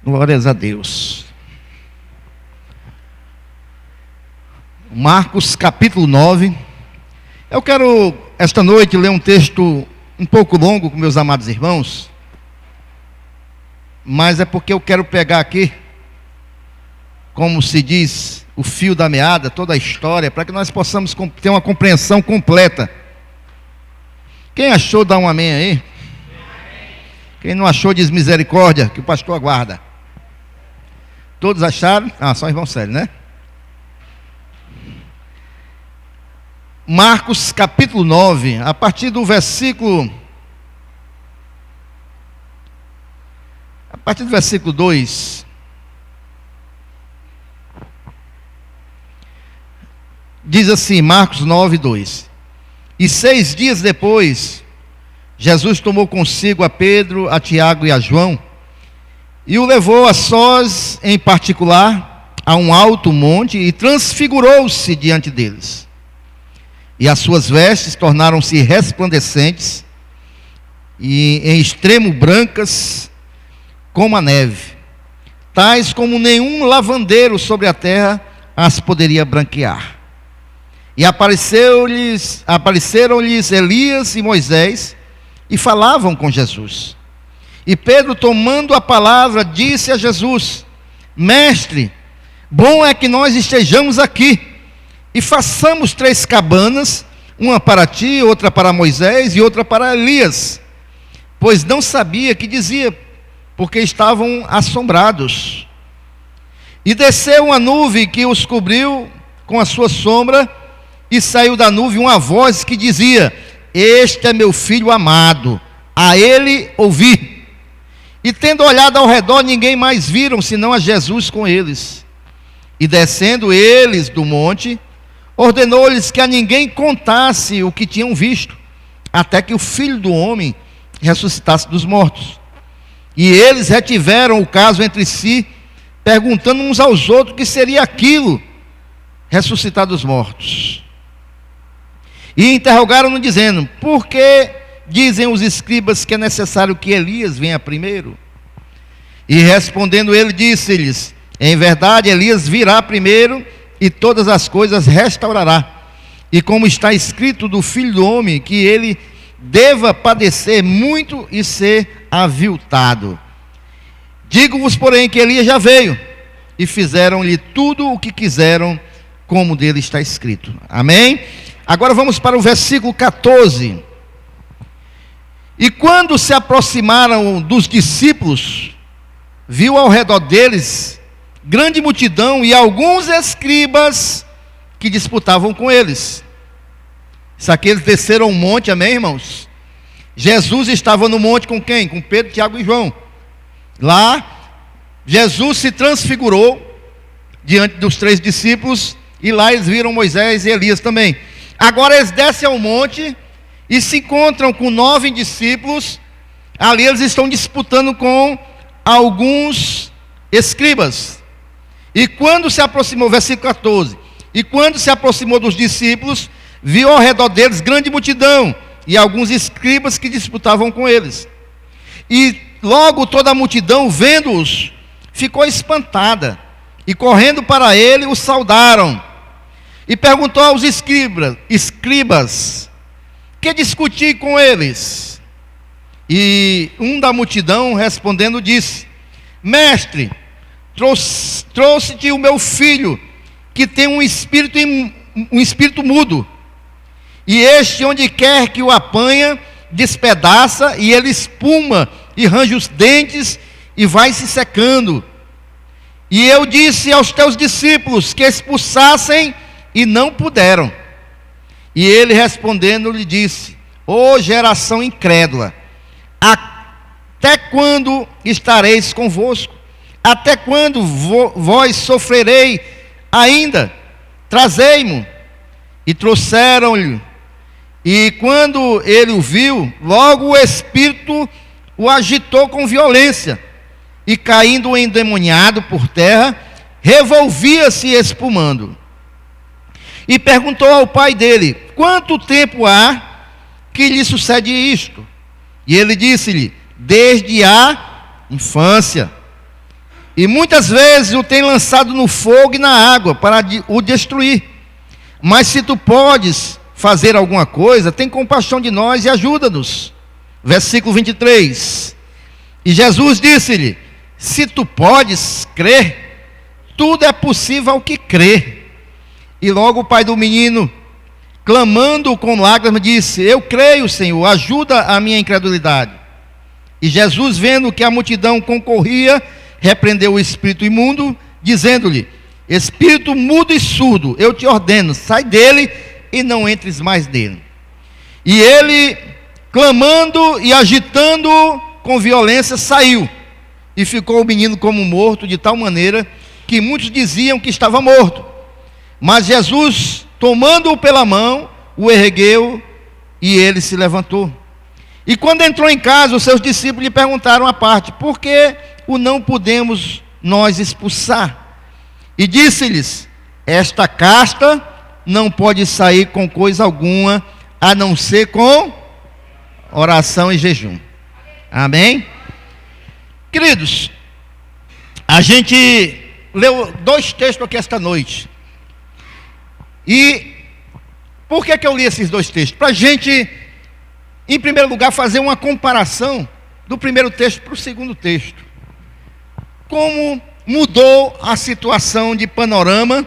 Glórias a Deus. Marcos capítulo 9. Eu quero esta noite ler um texto um pouco longo com meus amados irmãos, mas é porque eu quero pegar aqui, como se diz, o fio da meada, toda a história, para que nós possamos ter uma compreensão completa. Quem achou, dá um amém aí. Quem não achou, diz misericórdia, que o pastor aguarda. Todos acharam? Só irmão Célio, né? Marcos capítulo 9, a partir do versículo 2. Diz assim, Marcos 9, 2. E 6 dias depois, Jesus tomou consigo a Pedro, a Tiago e a João, e o levou a sós, em particular, a um alto monte, e transfigurou-se diante deles. E as suas vestes tornaram-se resplandecentes, e em extremo brancas, como a neve, tais como nenhum lavandeiro sobre a terra as poderia branquear. E apareceram-lhes Elias e Moisés, e falavam com Jesus. E Pedro, tomando a palavra, disse a Jesus: Mestre, bom é que nós estejamos aqui, e façamos 3 cabanas, uma para ti, outra para Moisés e outra para Elias. Pois não sabia que dizia, porque estavam assombrados. E desceu uma nuvem que os cobriu com a sua sombra, e saiu da nuvem uma voz que dizia: Este é meu filho amado, a ele ouvi. E tendo olhado ao redor, ninguém mais viram, senão a Jesus com eles. E descendo eles do monte, ordenou-lhes que a ninguém contasse o que tinham visto, até que o Filho do Homem ressuscitasse dos mortos. E eles retiveram o caso entre si, perguntando uns aos outros o que seria aquilo, ressuscitar dos mortos. E interrogaram-no dizendo: Por que dizem os escribas que é necessário que Elias venha primeiro? E respondendo ele, disse-lhes: Em verdade, Elias virá primeiro, e todas as coisas restaurará. E como está escrito do Filho do Homem, que ele deva padecer muito e ser aviltado. Digo-vos, porém, que Elias já veio, e fizeram-lhe tudo o que quiseram, como dele está escrito. Amém? Agora vamos para o versículo 14. E quando se aproximaram dos discípulos, viu ao redor deles grande multidão e alguns escribas que disputavam com eles. Isso aqui, eles desceram um monte, amém, irmãos? Jesus estava no monte com quem? Com Pedro, Tiago e João. Lá, Jesus se transfigurou diante dos 3 discípulos, e lá eles viram Moisés e Elias também. Agora eles descem ao monte e se encontram com 9 discípulos. Ali eles estão disputando com alguns escribas. E quando se aproximou, versículo 14, e quando se aproximou dos discípulos, viu ao redor deles grande multidão e alguns escribas que disputavam com eles. E logo toda a multidão, vendo-os, ficou espantada, e correndo para ele, os saudaram. E perguntou aos escribas: que discuti com eles? E um da multidão, respondendo, disse: Mestre, trouxe-te o meu filho, que tem um espírito mudo. E este, onde quer que o apanha, despedaça, e ele espuma, e range os dentes, e vai se secando. E eu disse aos teus discípulos que expulsassem, e não puderam. E ele respondendo lhe disse: Ó geração incrédula, até quando estareis convosco? Até quando vós sofrerei ainda? Trazei-mo. E trouxeram-lhe. E quando ele o viu, logo o espírito o agitou com violência, e caindo endemoniado por terra, revolvia-se espumando. E perguntou ao pai dele: quanto tempo há que lhe sucede isto? E ele disse-lhe: desde a infância. e muitas vezes o tem lançado no fogo e na água para o destruir. Mas se tu podes fazer alguma coisa, tem compaixão de nós e ajuda-nos. Versículo 23. E Jesus disse-lhe: se tu podes crer, tudo é possível ao que crê. E logo o pai do menino, clamando com lágrimas, disse: eu creio, Senhor, ajuda a minha incredulidade. E Jesus, vendo que a multidão concorria, repreendeu o espírito imundo, dizendo-lhe: espírito mudo e surdo, eu te ordeno, sai dele e não entres mais nele. E ele, clamando e agitando com violência, saiu, e ficou o menino como morto, de tal maneira que muitos diziam que estava morto. Mas Jesus, tomando-o pela mão, o ergueu, e ele se levantou. E quando entrou em casa, os seus discípulos lhe perguntaram à parte: por que o não podemos nós expulsar? E disse-lhes: esta casta não pode sair com coisa alguma, a não ser com oração e jejum. Amém? Queridos, a gente leu 2 textos aqui esta noite. E por que eu li esses 2 textos? Para a gente, em primeiro lugar, fazer uma comparação do primeiro texto para o segundo texto. Como mudou a situação de panorama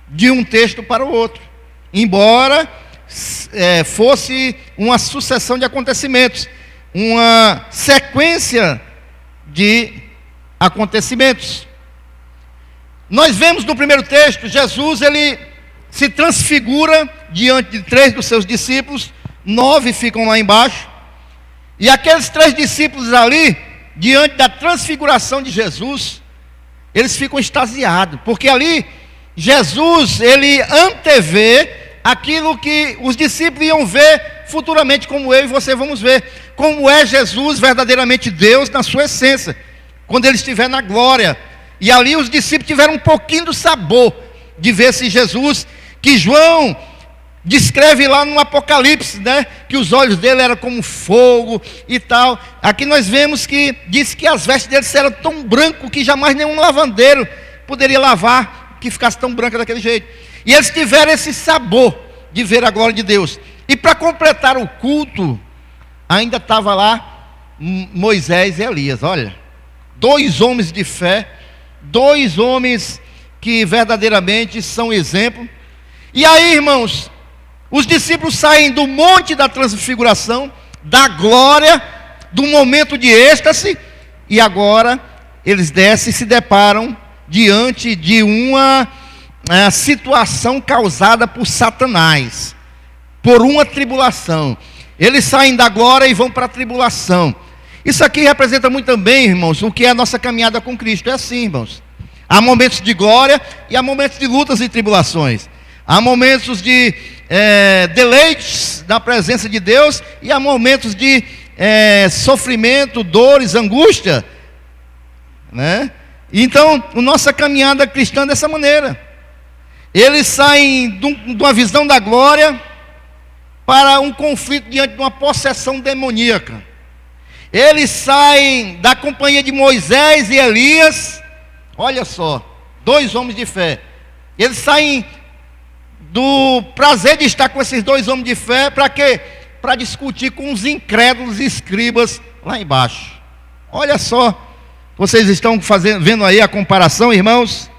de um texto para o outro, embora fosse uma sucessão de acontecimentos, uma sequência de acontecimentos. Nós vemos no primeiro texto, Jesus, ele se transfigura diante de 3 dos seus discípulos, 9 ficam lá embaixo, e aqueles 3 discípulos ali, diante da transfiguração de Jesus, eles ficam extasiados, porque ali Jesus, ele antevê aquilo que os discípulos iam ver futuramente, como eu e você vamos ver, como é Jesus verdadeiramente Deus na sua essência, quando ele estiver na glória. E ali os discípulos tiveram um pouquinho do sabor de ver esse Jesus que João descreve lá no Apocalipse, né? Que os olhos dele eram como fogo e tal. Aqui nós vemos que diz que as vestes dele eram tão branco que jamais nenhum lavandeiro poderia lavar, que ficasse tão branca daquele jeito. E eles tiveram esse sabor de ver a glória de Deus. E para completar o culto, ainda estava lá Moisés e Elias. Olha, 2 homens de fé, 2 homens que verdadeiramente são exemplo. E aí, irmãos, os discípulos saem do monte da transfiguração, da glória, do momento de êxtase, e agora eles descem e se deparam diante de uma situação causada por Satanás, por uma tribulação. Eles saem da glória e vão para a tribulação. Isso aqui representa muito também, irmãos, o que é a nossa caminhada com Cristo. É assim, irmãos, há momentos de glória e há momentos de lutas e tribulações. Há momentos de deleites na presença de Deus e há momentos de sofrimento, dores, angústia, né? Então, a nossa caminhada cristã é dessa maneira. Eles saem de uma visão da glória para um conflito diante de uma possessão demoníaca. Eles saem da companhia de Moisés e Elias. Olha só, 2 homens de fé. Eles saem do prazer de estar com esses 2 homens de fé, para quê? Para discutir com os incrédulos escribas lá embaixo. Olha só, vocês estão vendo aí a comparação, irmãos?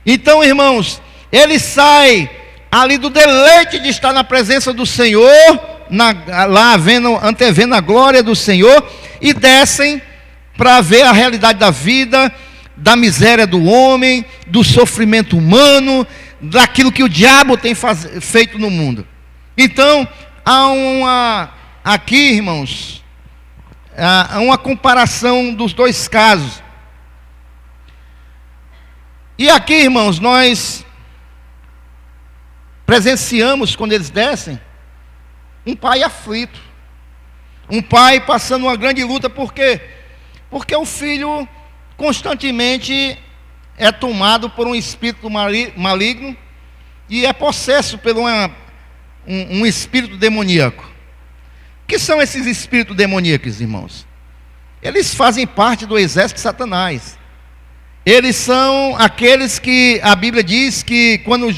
Então, irmãos, eles saem ali do deleite de estar na presença do Senhor, lá antevendo a glória do Senhor, e descem para ver a realidade da vida, da miséria do homem, do sofrimento humano, daquilo que o diabo tem feito no mundo. Então, há aqui, irmãos, há uma comparação dos 2 casos. E aqui, irmãos, nós presenciamos, quando eles descem, um pai aflito, um pai passando uma grande luta. Por quê? Porque o filho constantemente é tomado por um espírito maligno e é possesso por um espírito demoníaco. O que são esses espíritos demoníacos, irmãos? Eles fazem parte do exército de Satanás. Eles são aqueles que a Bíblia diz que quando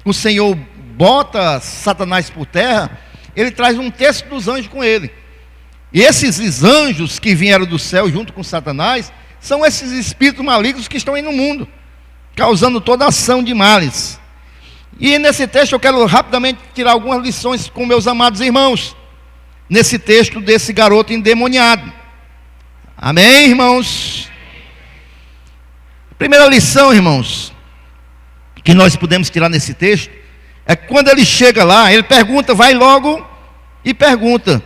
o Senhor bota Satanás por terra, ele traz um terço dos anjos com ele. E esses anjos que vieram do céu junto com Satanás, são esses espíritos malignos que estão aí no mundo, causando toda ação de males. E nesse texto eu quero rapidamente tirar algumas lições com meus amados irmãos, nesse texto desse garoto endemoniado. Amém, irmãos? Primeira lição, irmãos, que nós podemos tirar nesse texto, é que quando ele chega lá, ele pergunta, vai logo e pergunta.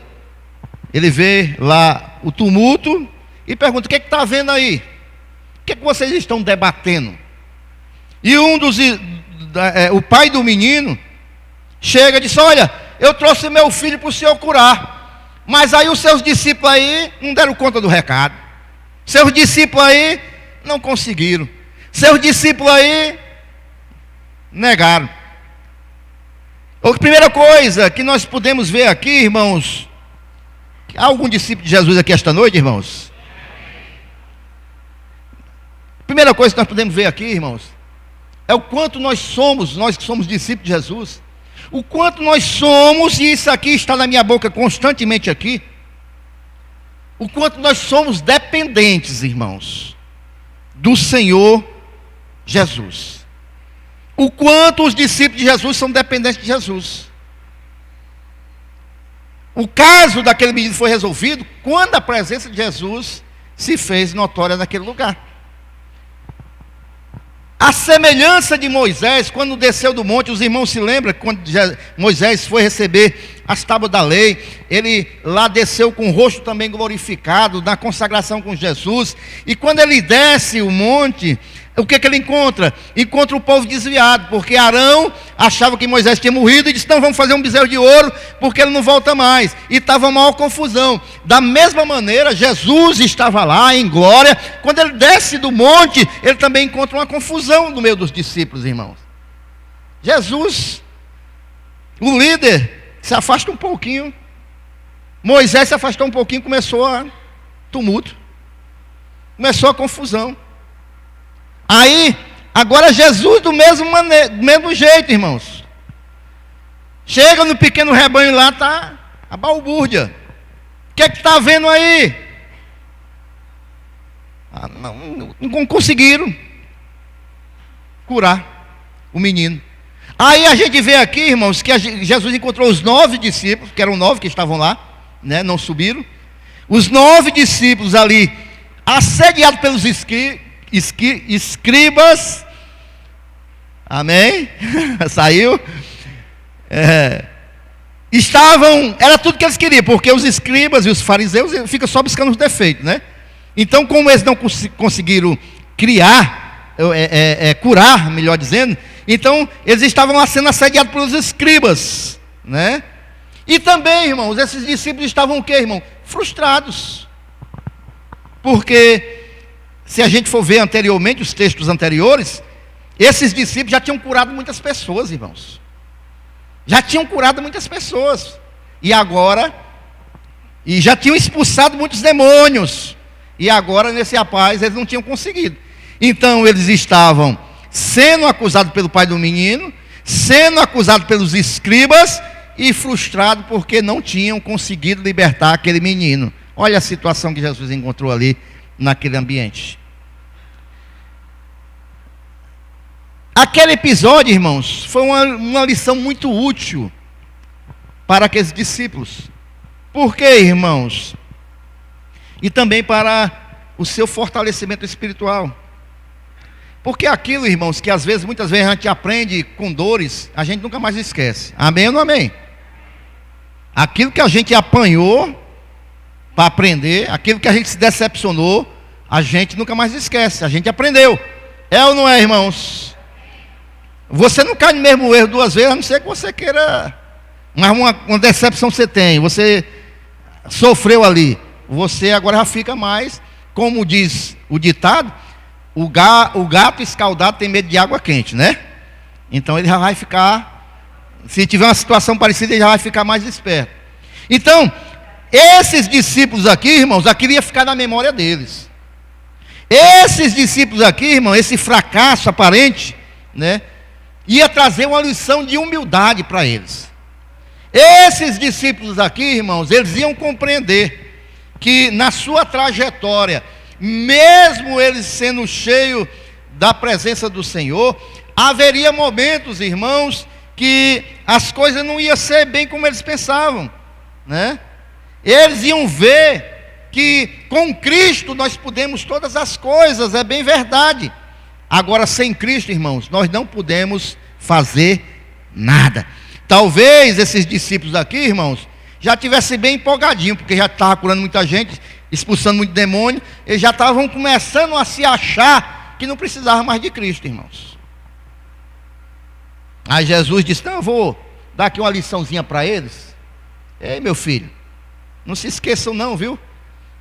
Ele vê lá o tumulto e pergunta, o que está havendo aí? O que vocês estão debatendo? E o pai do menino chega e diz, olha, eu trouxe meu filho para o senhor curar. Mas aí os seus discípulos aí não deram conta do recado. Seus discípulos aí não conseguiram. Seus discípulos aí negaram. A primeira coisa que nós podemos ver aqui, irmãos, há algum discípulo de Jesus aqui esta noite, irmãos? Primeira coisa que nós podemos ver aqui, irmãos, é o quanto nós que somos discípulos de Jesus, o quanto nós somos, e isso aqui está na minha boca constantemente aqui, o quanto nós somos dependentes, irmãos, do Senhor Jesus. O quanto os discípulos de Jesus são dependentes de Jesus. O caso daquele menino foi resolvido quando a presença de Jesus se fez notória naquele lugar. A semelhança de Moisés, quando desceu do monte, os irmãos se lembram, quando Moisés foi receber as tábuas da lei, ele lá desceu com o rosto também glorificado, na consagração com Jesus, e quando ele desce o monte, o que ele encontra? Encontra o povo desviado, porque Arão achava que Moisés tinha morrido, e disse, não, vamos fazer um bezerro de ouro, porque ele não volta mais, e estava uma maior confusão. Da mesma maneira, Jesus estava lá em glória, quando ele desce do monte, ele também encontra uma confusão no meio dos discípulos, irmãos. Jesus, o líder, se afasta um pouquinho, Moisés se afastou um pouquinho, começou a tumulto, começou a confusão. Aí, agora Jesus do mesmo jeito, irmãos. Chega no pequeno rebanho lá, está a balbúrdia. O que é que está havendo aí? Não conseguiram curar o menino. Aí a gente vê aqui, irmãos, que Jesus encontrou os 9 discípulos, que eram 9 que estavam lá, né, não subiram. Os 9 discípulos ali, assediados pelos escribas, amém? Saiu. Era tudo que eles queriam, porque os escribas e os fariseus ficam só buscando os defeitos, né? Então, como eles não conseguiram curar, melhor dizendo, então eles estavam lá sendo assediados pelos escribas, né? E também, irmãos, esses discípulos estavam o quê, irmão? Frustrados, porque se a gente for ver anteriormente, os textos anteriores, esses discípulos já tinham curado muitas pessoas, irmãos. Já tinham curado muitas pessoas. E já tinham expulsado muitos demônios. E agora, nesse rapaz, eles não tinham conseguido. Então, eles estavam sendo acusados pelo pai do menino, sendo acusados pelos escribas, e frustrados porque não tinham conseguido libertar aquele menino. Olha a situação que Jesus encontrou ali, naquele ambiente. Aquele episódio, irmãos, foi uma lição muito útil para aqueles discípulos. Por quê, irmãos? E também para o seu fortalecimento espiritual. Porque aquilo, irmãos, que muitas vezes a gente aprende com dores, a gente nunca mais esquece. Amém ou não amém? Aquilo que a gente apanhou para aprender, aquilo que a gente se decepcionou, a gente nunca mais esquece, a gente aprendeu. É ou não é, irmãos? Você não cai no mesmo erro 2 vezes, a não ser que você queira, mas uma decepção você tem, você sofreu ali, você agora já fica mais, como diz o ditado, o gato escaldado tem medo de água quente, né? Então ele já vai ficar, se tiver uma situação parecida, ele já vai ficar mais esperto. Então, esses discípulos aqui, irmãos, aquilo ia ficar na memória deles. Esses discípulos aqui, irmão, esse fracasso aparente, né, ia trazer uma lição de humildade para eles. Esses discípulos aqui, irmãos, eles iam compreender que na sua trajetória, mesmo eles sendo cheios da presença do Senhor, haveria momentos, irmãos, que as coisas não iam ser bem como eles pensavam, né? Eles iam ver que com Cristo nós podemos todas as coisas, é bem verdade. Agora, sem Cristo, irmãos, nós não podemos fazer nada. Talvez esses discípulos aqui, irmãos, já tivessem bem empolgadinho, porque já estava curando muita gente, expulsando muito demônio, eles já estavam começando a se achar que não precisavam mais de Cristo, irmãos. Aí Jesus disse: não, eu vou dar aqui uma liçãozinha para eles. Ei, meu filho, não se esqueçam não, viu,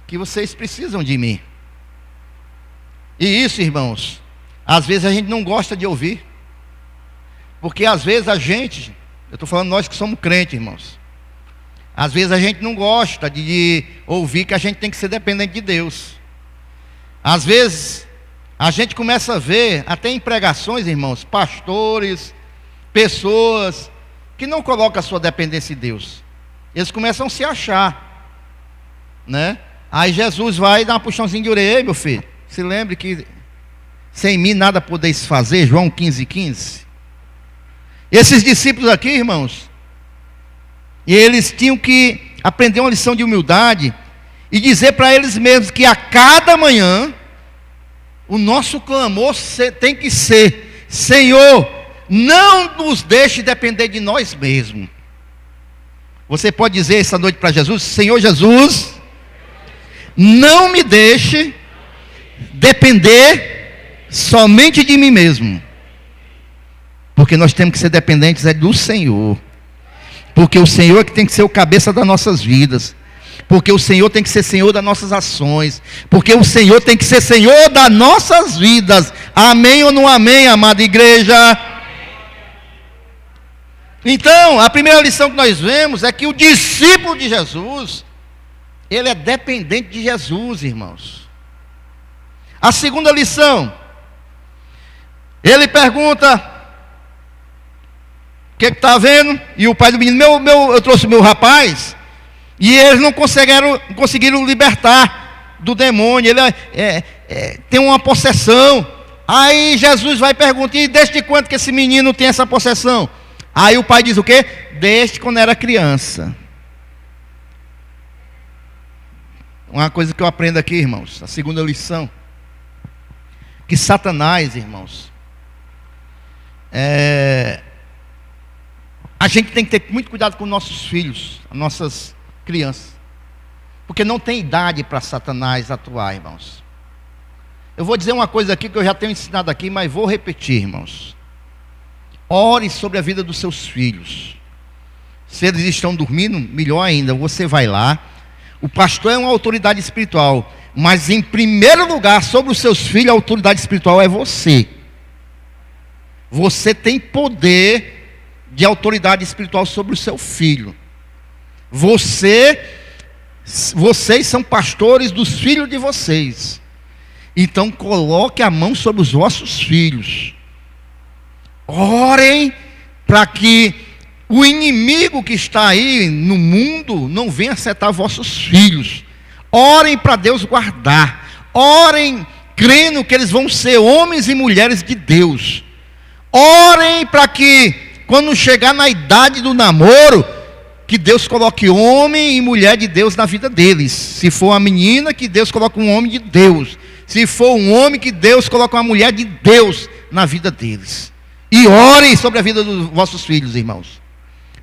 que vocês precisam de mim. E isso, irmãos, às vezes a gente não gosta de ouvir, porque às vezes a gente, eu estou falando nós que somos crentes, irmãos, às vezes a gente não gosta de ouvir que a gente tem que ser dependente de Deus. Às vezes a gente começa a ver, até em pregações, irmãos, pastores, pessoas que não colocam a sua dependência em Deus. Eles começam a se achar, né? Aí Jesus vai dar uma puxãozinha de orelha: ei, meu filho, se lembre que sem mim nada podeis fazer. João 15:15. Esses discípulos aqui, irmãos, eles tinham que aprender uma lição de humildade e dizer para eles mesmos que a cada manhã o nosso clamor tem que ser: Senhor, não nos deixe depender de nós mesmos. Você pode dizer essa noite para Jesus: Senhor Jesus, não me deixe depender somente de mim mesmo, porque nós temos que ser dependentes do Senhor, porque o Senhor é que tem que ser o cabeça das nossas vidas, porque o Senhor tem que ser Senhor das nossas ações, porque o Senhor tem que ser Senhor das nossas vidas. Amém ou não amém, amada igreja? Então, a primeira lição que nós vemos é que o discípulo de Jesus, ele é dependente de Jesus, irmãos. A segunda lição, ele pergunta: o que está vendo? E o pai do menino: eu trouxe meu rapaz, e eles não conseguiram libertar do demônio. Ele tem uma possessão. Aí Jesus vai perguntar: e desde quando que esse menino tem essa possessão? Aí o pai diz o quê? Desde quando era criança. Uma coisa que eu aprendo aqui, irmãos, a segunda lição, que Satanás, irmãos, a gente tem que ter muito cuidado com nossos filhos, as nossas crianças, porque não tem idade para Satanás atuar, irmãos. Eu vou dizer uma coisa aqui que eu já tenho ensinado aqui, mas vou repetir, irmãos. Ore sobre a vida dos seus filhos. Se eles estão dormindo, melhor ainda, você vai lá. O pastor é uma autoridade espiritual, mas em primeiro lugar, sobre os seus filhos, a autoridade espiritual é você. Você tem poder de autoridade espiritual sobre o seu filho. Vocês são pastores dos filhos de vocês. Então coloque a mão sobre os vossos filhos. Orem para que o inimigo que está aí no mundo não venha acertar vossos filhos. Orem para Deus guardar. Orem crendo que eles vão ser homens e mulheres de Deus. Orem para que quando chegar na idade do namoro, que Deus coloque homem e mulher de Deus na vida deles. Se for uma menina, que Deus coloque um homem de Deus. Se for um homem, que Deus coloque uma mulher de Deus na vida deles. E orem sobre a vida dos vossos filhos, irmãos,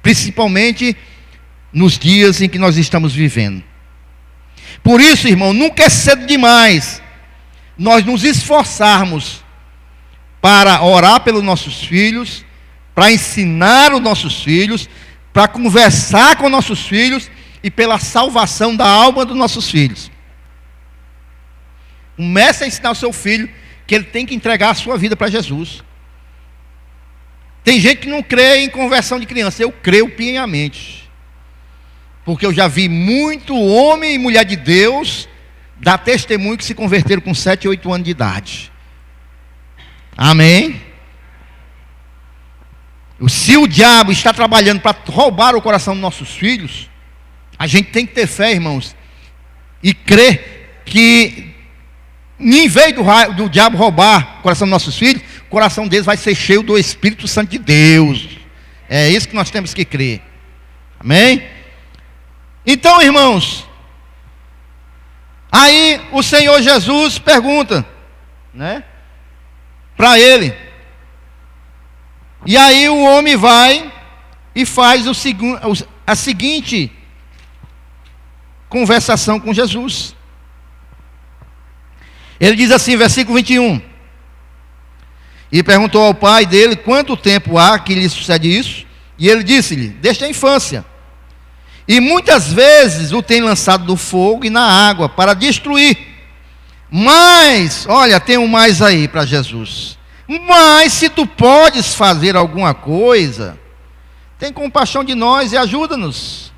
principalmente nos dias em que nós estamos vivendo. Por isso, irmão, nunca é cedo demais nós nos esforçarmos para orar pelos nossos filhos, para ensinar os nossos filhos, para conversar com nossos filhos e pela salvação da alma dos nossos filhos. Comece a ensinar o seu filho que ele tem que entregar a sua vida para Jesus. Tem gente que não crê em conversão de criança. Eu creio piamente, porque eu já vi muito homem e mulher de Deus dá testemunho que se converteram com 7 e 8 anos de idade. Amém? Se o diabo está trabalhando para roubar o coração dos nossos filhos, a gente tem que ter fé, irmãos, e crer que, em vez do diabo roubar o coração dos nossos filhos, o coração deles vai ser cheio do Espírito Santo de Deus. É isso que nós temos que crer. Amém? Então, irmãos, aí o Senhor Jesus pergunta, né, para ele. E aí o homem vai e faz a seguinte conversação com Jesus. Ele diz assim, versículo 21. E perguntou ao pai dele quanto tempo há que lhe sucede isso. E ele disse-lhe, desde a infância. E muitas vezes o tem lançado no fogo e na água para destruir. Mas, olha, tem um mais aí para Jesus. Mas se tu podes fazer alguma coisa, tem compaixão de nós e ajuda-nos.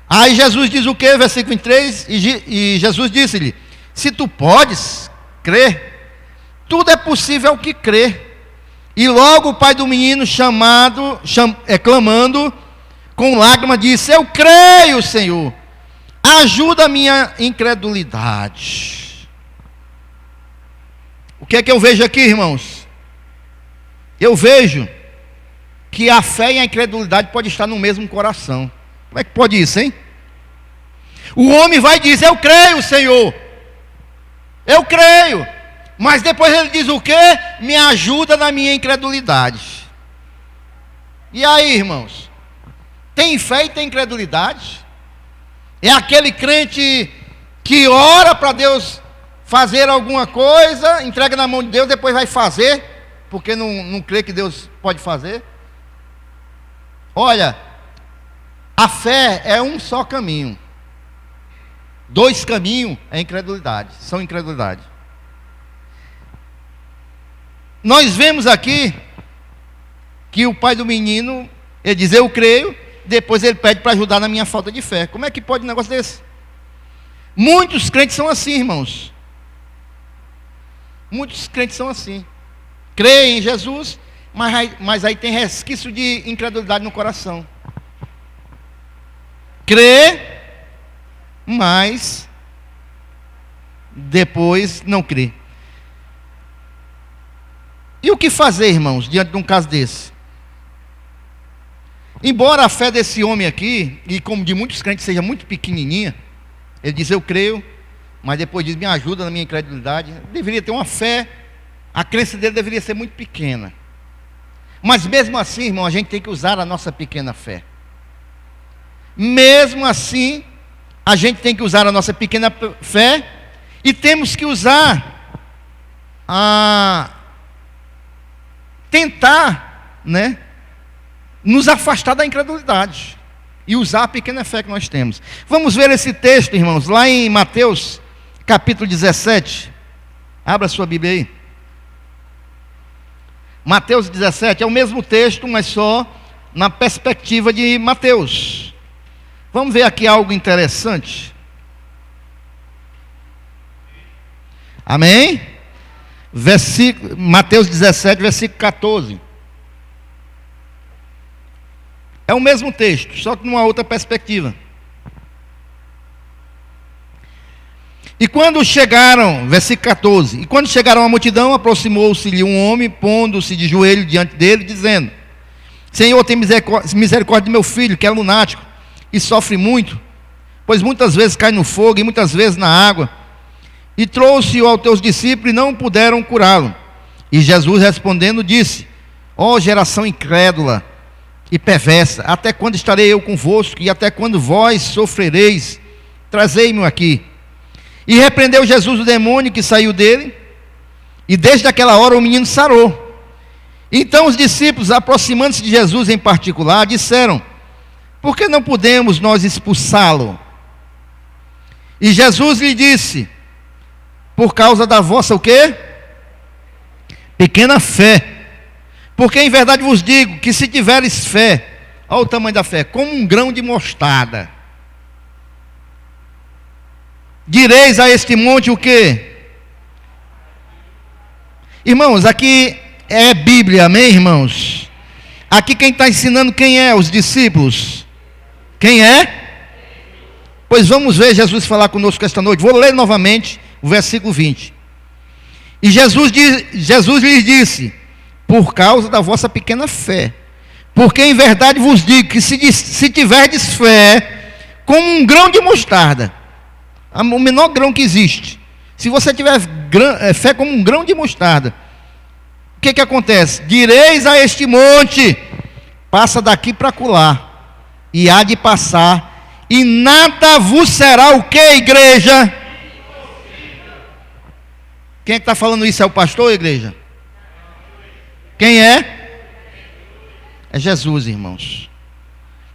Aí Jesus diz o que? Versículo 23, e Jesus disse-lhe, se tu podes crer, tudo é possível ao que crê. E logo o pai do menino clamando com lágrimas disse, eu creio, Senhor, ajuda a minha incredulidade. O que é que eu vejo aqui, irmãos? Eu vejo que a fé e a incredulidade podem estar no mesmo coração. Como é que pode isso, hein? O homem vai dizer, eu creio, Senhor, eu creio. Mas depois ele diz o quê? Me ajuda na minha incredulidade. E aí, irmãos? Tem fé e tem incredulidade? É aquele crente que ora para Deus fazer alguma coisa, entrega na mão de Deus, depois vai fazer, porque não crê que Deus pode fazer. Olha, a fé é um só caminho. 2 caminhos é incredulidade, são incredulidade. Nós vemos aqui que o pai do menino, ele diz, eu creio, depois ele pede para ajudar na minha falta de fé. Como é que pode um negócio desse? Muitos crentes são assim, irmãos. Muitos crentes são assim. Creem em Jesus, mas aí tem resquício de incredulidade no coração. Crê, mas depois não crê. E o que fazer, irmãos, diante de um caso desse? Embora a fé desse homem aqui, e como de muitos crentes, seja muito pequenininha, ele diz, eu creio, mas depois diz, me ajuda na minha incredulidade. Deveria ter uma fé, a crença dele deveria ser muito pequena. Mas mesmo assim, irmão, a gente tem que usar a nossa pequena fé. Mesmo assim, a gente tem que usar a nossa pequena fé, e temos que usar tentar, né, nos afastar da incredulidade e usar a pequena fé que nós temos. Vamos ver esse texto, irmãos, lá em Mateus capítulo 17. Abra sua Bíblia aí. Mateus 17 é o mesmo texto, mas só na perspectiva de Mateus. Vamos ver aqui algo interessante. Amém? Mateus 17, versículo 14. É o mesmo texto, só que numa outra perspectiva. E quando chegaram, versículo 14, e quando chegaram à multidão, aproximou-se-lhe um homem, pondo-se de joelho diante dele, dizendo, Senhor, tem misericórdia de meu filho, que é lunático, e sofre muito, pois muitas vezes cai no fogo, e muitas vezes na água, e trouxe-o aos teus discípulos, e não puderam curá-lo. E Jesus respondendo disse, ó geração incrédula e perversa, até quando estarei eu convosco, e até quando vós sofrereis? Trazei-me aqui. E repreendeu Jesus o demônio que saiu dele, e desde aquela hora o menino sarou. Então os discípulos, aproximando-se de Jesus em particular, disseram, por que não podemos nós expulsá-lo? E Jesus lhe disse, por causa da vossa o quê? Pequena fé. Porque em verdade vos digo, que se tiveres fé, olha o tamanho da fé, como um grão de mostarda, Direis a este monte o quê? Irmãos, aqui é Bíblia, amém, irmãos? Aqui quem está ensinando quem é? Os discípulos. Quem é? Pois vamos ver Jesus falar conosco esta noite. Vou ler novamente o versículo 20. E Jesus lhes disse: por causa da vossa pequena fé. Porque em verdade vos digo que se tiverdes fé, como um grão de mostarda, o menor grão que existe, se você tiver fé como um grão de mostarda, o que acontece? Direis a este monte: passa daqui para acolá, e há de passar, e nada vos será o que, igreja? Quem é que está falando isso? É o pastor, igreja? Quem é? É Jesus, irmãos.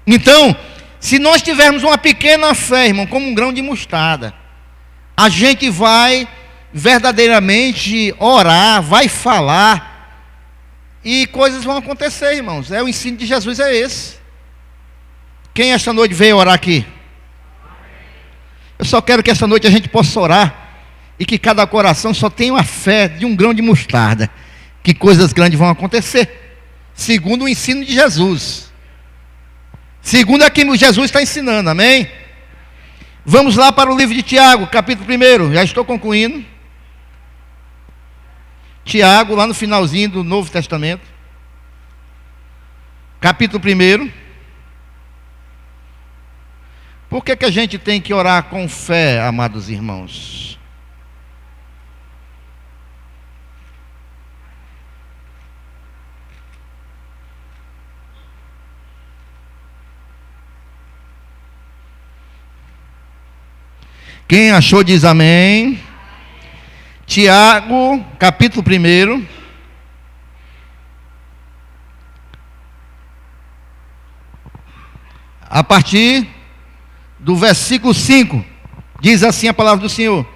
Então, se nós tivermos uma pequena fé, irmão, como um grão de mostarda, a gente vai verdadeiramente orar, vai falar, e coisas vão acontecer, irmãos. O ensino de Jesus é esse. Quem esta noite veio orar aqui? Eu só quero que esta noite a gente possa orar, e que cada coração só tenha uma fé de um grão de mostarda, que coisas grandes vão acontecer, segundo o ensino de Jesus, segundo aquilo que Jesus está ensinando, amém? Vamos lá para o livro de Tiago, capítulo 1, já estou concluindo. Tiago, lá no finalzinho do Novo Testamento, capítulo 1. Por que a gente tem que orar com fé, amados irmãos? Quem achou diz amém. Tiago, capítulo 1. A partir do versículo 5, diz assim a palavra do Senhor: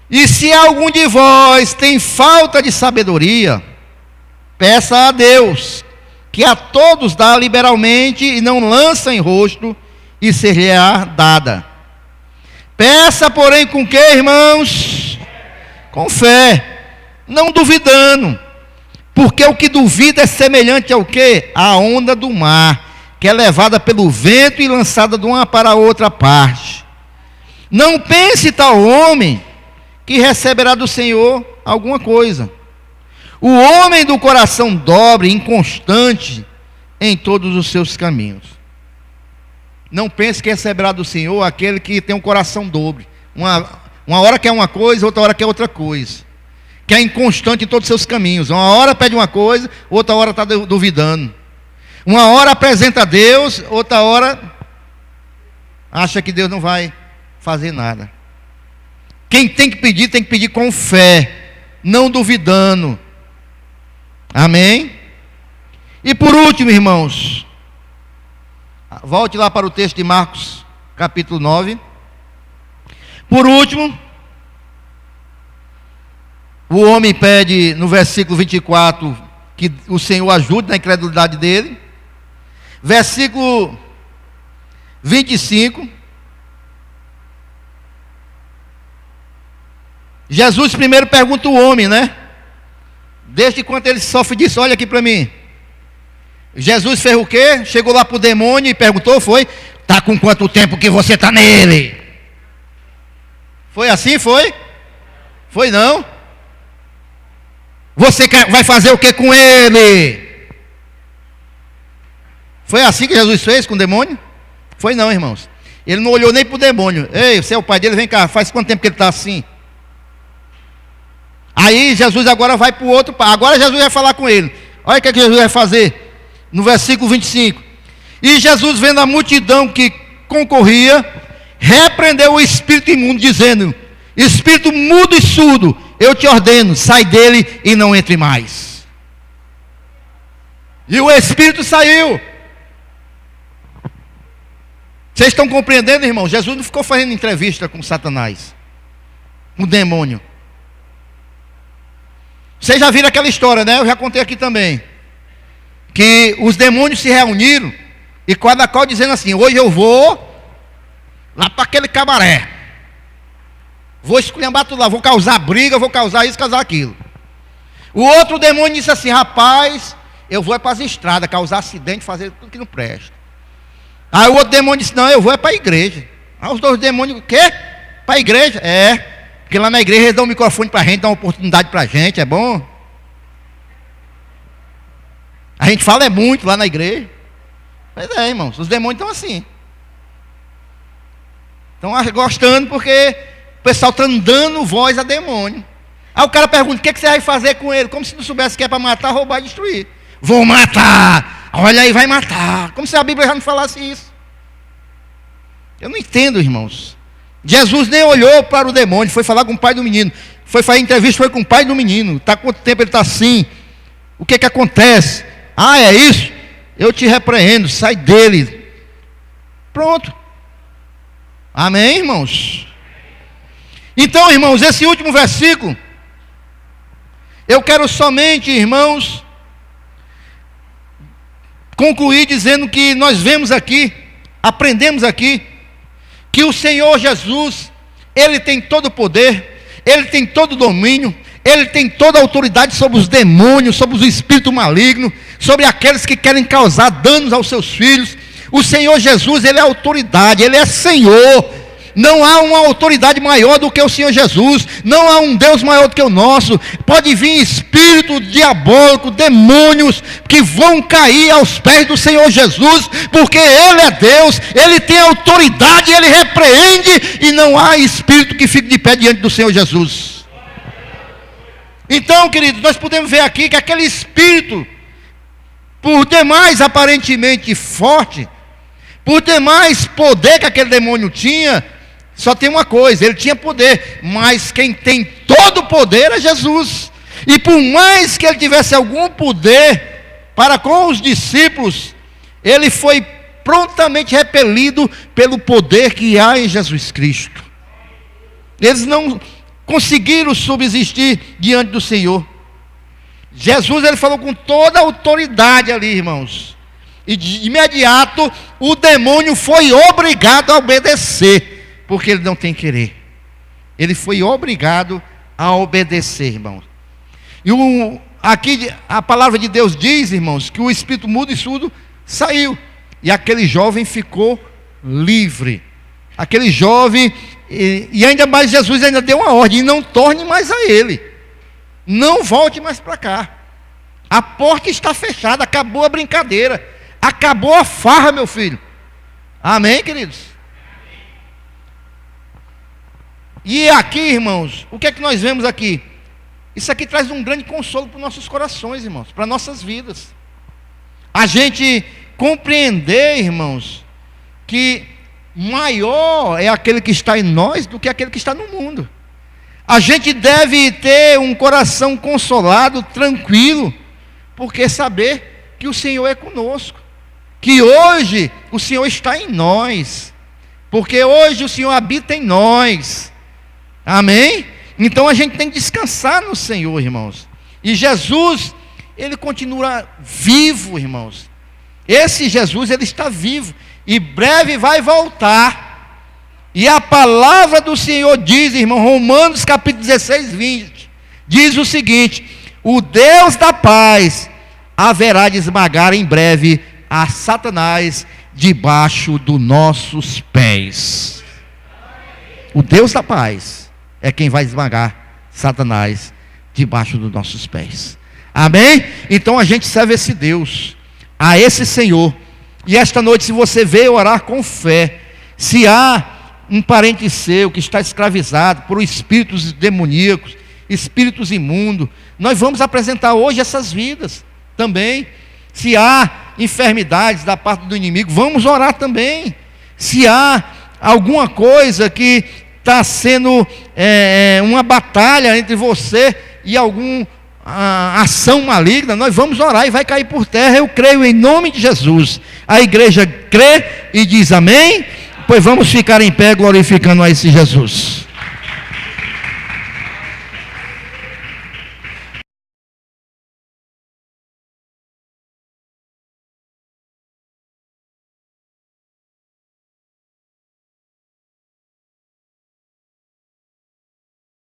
e se algum de vós tem falta de sabedoria, peça a Deus, que a todos dá liberalmente e não lança em rosto, e ser-lhe-á dada. Peça, porém, com que, irmãos? Com fé, não duvidando, porque o que duvida é semelhante ao que? A onda do mar, que é levada pelo vento e lançada de uma para outra parte. Não pense tal homem que receberá do Senhor alguma coisa. O homem do coração dobre, inconstante em todos os seus caminhos. Não pense que receberá do Senhor aquele que tem um coração dobre. Uma hora quer uma coisa, outra hora quer outra coisa. Que é inconstante em todos os seus caminhos. Uma hora pede uma coisa, outra hora está duvidando. Uma hora apresenta a Deus, outra hora acha que Deus não vai fazer nada. Quem tem que pedir com fé, não duvidando. Amém? E por último, irmãos, volte lá para o texto de Marcos, capítulo 9. Por último, o homem pede no versículo 24 que o Senhor ajude na incredulidade dele. Versículo 25. Jesus primeiro pergunta o homem, né? Desde quando ele sofre disso, olha aqui para mim. Jesus fez o quê? Chegou lá para o demônio e perguntou, foi? Está com quanto tempo que você está nele? Foi assim, foi? Foi não? Você vai fazer o que com ele? Foi assim que Jesus fez com o demônio? Foi não, irmãos. Ele não olhou nem para o demônio. Ei, você é o pai dele, vem cá, faz quanto tempo que ele está assim? Aí Jesus agora vai para o outro pai. Agora Jesus vai falar com ele. Olha o que Jesus vai fazer. No versículo 25. E Jesus, vendo a multidão que concorria, repreendeu o espírito imundo, dizendo: espírito mudo e surdo, eu te ordeno, sai dele e não entre mais. E o espírito saiu. Vocês estão compreendendo, irmão? Jesus não ficou fazendo entrevista com Satanás, com o demônio. Vocês já viram aquela história, né? Eu já contei aqui também, que os demônios se reuniram, e cada qual dizendo assim: hoje eu vou lá para aquele cabaré, Vou esculhambar tudo lá, vou causar briga, vou causar isso, causar aquilo. O outro demônio disse assim: rapaz, eu vou para as estradas, causar acidente, fazer tudo que não presta. Aí o outro demônio disse: não, eu vou para a igreja. Aí os dois demônios: o quê? Para a igreja? É, porque lá na igreja eles dão um microfone para a gente, dão uma oportunidade para a gente, é bom. A gente fala muito lá na igreja. Pois é, irmãos, os demônios estão assim. Estão gostando porque o pessoal está dando voz a demônio. Aí o cara pergunta: o que você vai fazer com ele? Como se não soubesse que é para matar, roubar e destruir. Vou matar. Olha aí, vai matar. Como se a Bíblia já não falasse isso. Eu não entendo, irmãos. Jesus nem olhou para o demônio, foi falar com o pai do menino. Foi fazer entrevista, foi com o pai do menino. Está quanto tempo ele está assim? O que acontece? Ah, é isso? Eu te repreendo, sai dele. Pronto. Amém, irmãos? Então, irmãos, esse último versículo, eu quero somente, irmãos, concluir dizendo que nós vemos aqui, aprendemos aqui, que o Senhor Jesus, Ele tem todo o poder, Ele tem todo o domínio, Ele tem toda a autoridade sobre os demônios, sobre os espíritos malignos, sobre aqueles que querem causar danos aos seus filhos. O Senhor Jesus, Ele é autoridade, Ele é Senhor. Não há uma autoridade maior do que o Senhor Jesus. Não há um Deus maior do que o nosso. Pode vir espírito diabólico, demônios, que vão cair aos pés do Senhor Jesus, porque Ele é Deus, Ele tem autoridade, Ele repreende, e não há espírito que fique de pé diante do Senhor Jesus. Então, queridos, nós podemos ver aqui que aquele espírito, por demais aparentemente forte, por demais poder que aquele demônio tinha, só tem uma coisa: ele tinha poder, mas quem tem todo o poder é Jesus. E por mais que ele tivesse algum poder para com os discípulos, ele foi prontamente repelido pelo poder que há em Jesus Cristo. Eles não conseguiram subsistir diante do Senhor. Jesus, ele falou com toda a autoridade ali, irmãos, e de imediato o demônio foi obrigado a obedecer, porque ele não tem querer. Ele foi obrigado a obedecer, irmãos. E aqui a palavra de Deus diz, irmãos, que o espírito mudo e surdo saiu, e aquele jovem ficou livre. Aquele jovem, e ainda mais Jesus ainda deu uma ordem: não torne mais a ele, não volte mais para cá. A porta está fechada, acabou a brincadeira, acabou a farra, meu filho. Amém, queridos? E aqui, irmãos, o que é que nós vemos aqui? Isso aqui traz um grande consolo para os nossos corações, irmãos, para nossas vidas. A gente compreender, irmãos, que maior é aquele que está em nós do que aquele que está no mundo. A gente deve ter um coração consolado, tranquilo, porque saber que o Senhor é conosco, que hoje o Senhor está em nós, porque hoje o Senhor habita em nós. Amém? Então a gente tem que descansar no Senhor, irmãos. E Jesus, Ele continua vivo, irmãos. Esse Jesus, Ele está vivo, e breve vai voltar. E a palavra do Senhor diz, irmão, Romanos capítulo 16, 20, diz o seguinte: o Deus da paz haverá de esmagar em breve a Satanás debaixo dos nossos pés. O Deus da paz é quem vai esmagar Satanás debaixo dos nossos pés. Amém? Então a gente serve esse Deus, a esse Senhor. E esta noite, se você veio orar com fé, se há um parente seu que está escravizado por espíritos demoníacos, espíritos imundos, nós vamos apresentar hoje essas vidas também. Se há enfermidades da parte do inimigo, vamos orar também. Se há alguma coisa que está sendo uma batalha entre você e alguma ação maligna, nós vamos orar e vai cair por terra. Eu creio em nome de Jesus. A igreja crê e diz amém. Pois vamos ficar em pé glorificando a esse Jesus.